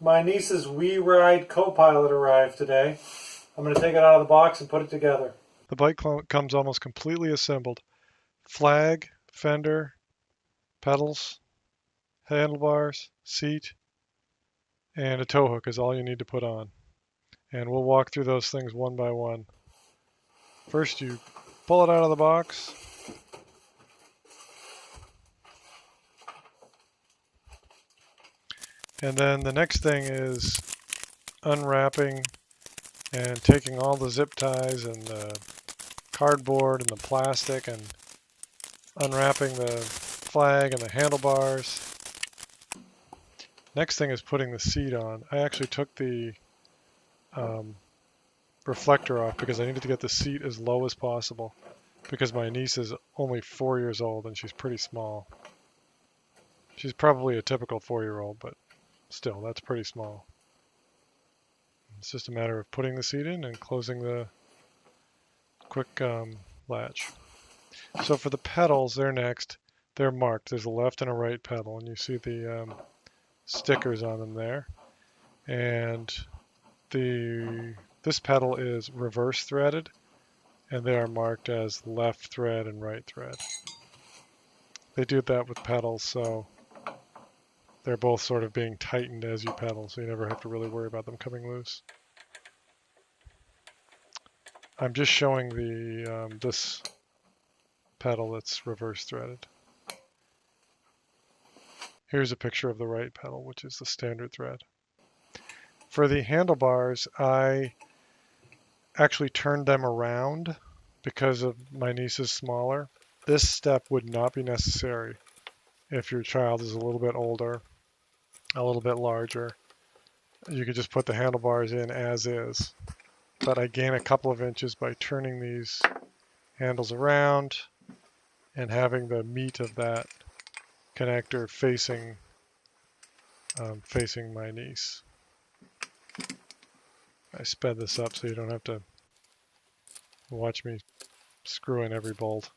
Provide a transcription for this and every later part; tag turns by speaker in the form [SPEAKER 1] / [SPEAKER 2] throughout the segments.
[SPEAKER 1] My niece's WeeRide co-pilot arrived today. I'm going to take it out of the box and put it together.
[SPEAKER 2] The bike comes almost completely assembled. Flag, fender, pedals, handlebars, seat, and a tow hook is all you need to put on. And we'll walk through those things one by one. First, you pull it out of the box. And then the next thing is unwrapping and taking all the zip ties and the cardboard and the plastic and unwrapping the flag and the handlebars. Next thing is putting the seat on. I actually took the reflector off because I needed to get the seat as low as possible because my niece is only 4 years old and she's pretty small. She's probably a typical 4-year-old, but still, that's pretty small. It's just a matter of putting the seat in and closing the quick latch. So for the pedals, they're next. They're marked. There's a left and a right pedal, and you see the stickers on them there. And this pedal is reverse threaded, and they are marked as left thread and right thread. They do that with pedals, so they're both sort of being tightened as you pedal, so you never have to really worry about them coming loose. I'm just showing the this pedal that's reverse threaded. Here's a picture of the right pedal, which is the standard thread. For the handlebars, I actually turned them around because of my niece is smaller. This step would not be necessary if your child is a little bit older, a little bit larger. You could just put the handlebars in as is. But I gain a couple of inches by turning these handles around and having the meat of that connector facing my niece. I sped this up so you don't have to watch me screw in every bolt.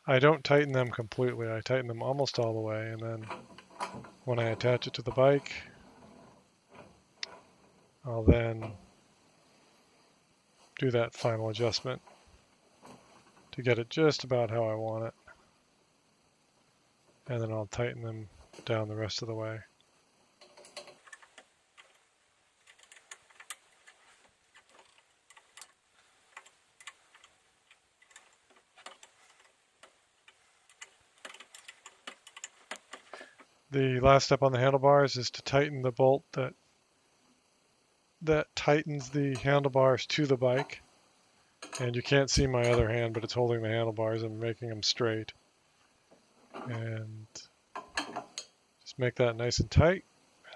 [SPEAKER 2] I don't tighten them completely. I tighten them almost all the way, and then when I attach it to the bike, I'll then do that final adjustment to get it just about how I want it. And then I'll tighten them down the rest of the way. The last step on the handlebars is to tighten the bolt that tightens the handlebars to the bike. And you can't see my other hand, but it's holding the handlebars and making them straight. And just make that nice and tight,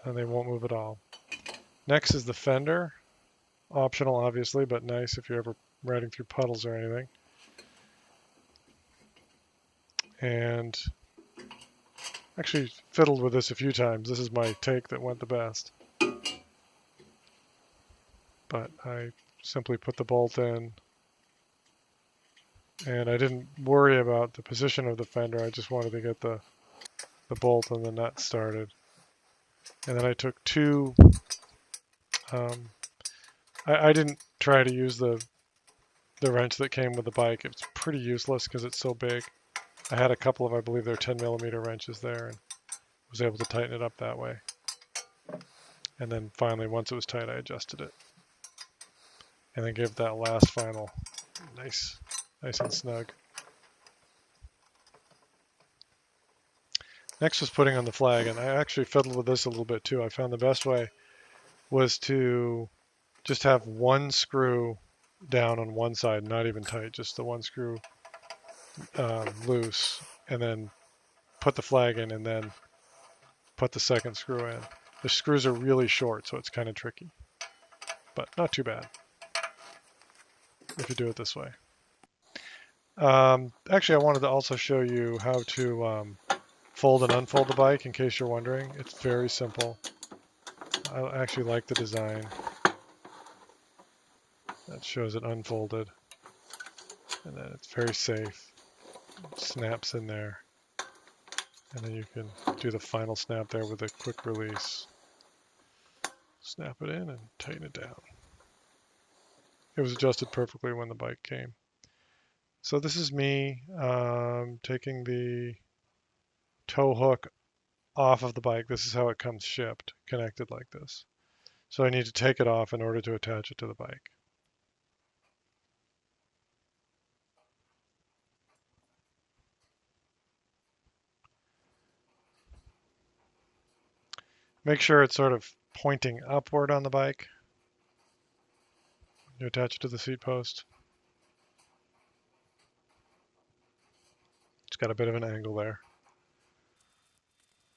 [SPEAKER 2] and they won't move at all. Next is the fender. Optional, obviously, but nice if you're ever riding through puddles or anything. And actually fiddled with this a few times. This is my take that went the best. But I simply put the bolt in, and I didn't worry about the position of the fender. I just wanted to get the bolt and the nut started. And then I took two, I didn't try to use the wrench that came with the bike. It's pretty useless because it's so big. I had a couple of, I believe they're 10mm wrenches there, and was able to tighten it up that way. And then finally, once it was tight, I adjusted it. And then gave that last final nice and snug. Next was putting on the flag, and I actually fiddled with this a little bit too. I found the best way was to just have one screw down on one side, not even tight, just the one screw loose, and then put the flag in and then put the second screw in. The screws are really short, so it's kind of tricky, but not too bad if you do it this way. Actually, I wanted to also show you how to fold and unfold the bike in case you're wondering. It's very simple. I actually like the design. That shows it unfolded, and then it's very safe. It snaps in there. And then you can do the final snap there with a quick release. Snap it in and tighten it down. It was adjusted perfectly when the bike came. So this is me taking the tow hook off of the bike. This is how it comes shipped, connected like this. So I need to take it off in order to attach it to the bike. Make sure it's sort of pointing upward on the bike. You attach it to the seat post. It's got a bit of an angle there.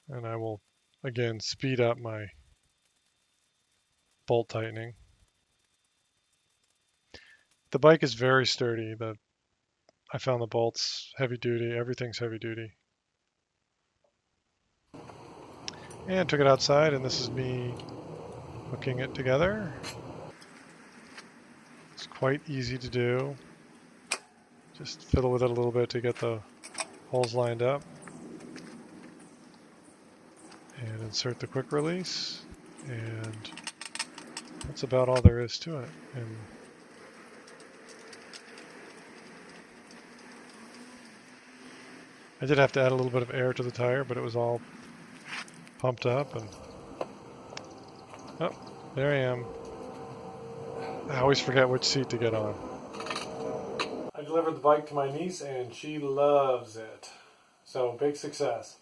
[SPEAKER 2] And I will, again, speed up my bolt tightening. The bike is very sturdy. I found the bolts heavy duty. Everything's heavy duty. And took it outside, and this is me hooking it together. It's quite easy to do. Just fiddle with it a little bit to get the holes lined up. And insert the quick release. And that's about all there is to it. And I did have to add a little bit of air to the tire, but it was all pumped up. And oh, there I am. I always forget which seat to get on.
[SPEAKER 1] I delivered the bike to my niece and she loves it. So big success.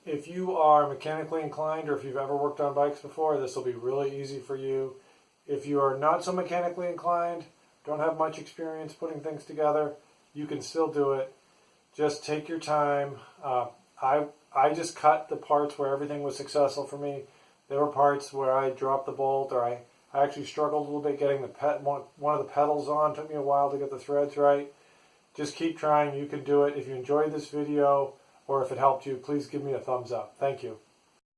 [SPEAKER 1] If you are mechanically inclined or if you've ever worked on bikes before, this will be really easy for you. If you are not so mechanically inclined, don't have much experience putting things together, you can still do it. Just take your time. I just cut the parts where everything was successful for me. There were parts where I dropped the bolt or I actually struggled a little bit getting one of the pedals on. It took me a while to get the threads right. Just keep trying. You can do it. If you enjoyed this video or if it helped you, please give me a thumbs up. Thank you.